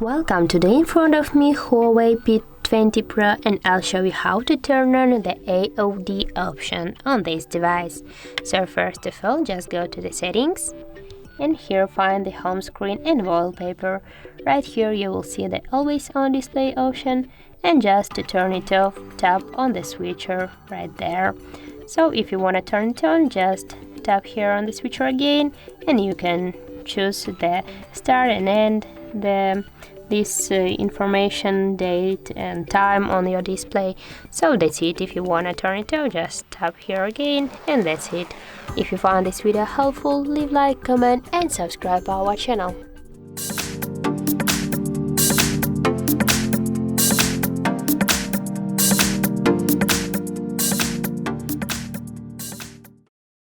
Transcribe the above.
Welcome today in front of me HUAWEI P20 Pro, and I'll show you how to turn on the AOD option on this device. So first of all, just go to the settings and here find the home screen and wallpaper. Right here you will see the always on display option, and just to turn it off, tap on the switcher right there. So if you want to turn it on, just tap here on the switcher again, and you can choose the start and end this information, date and time on your display. So that's it. If you want to turn it on, just tap here again, and that's it. If you found this video helpful, leave like, comment and subscribe our channel.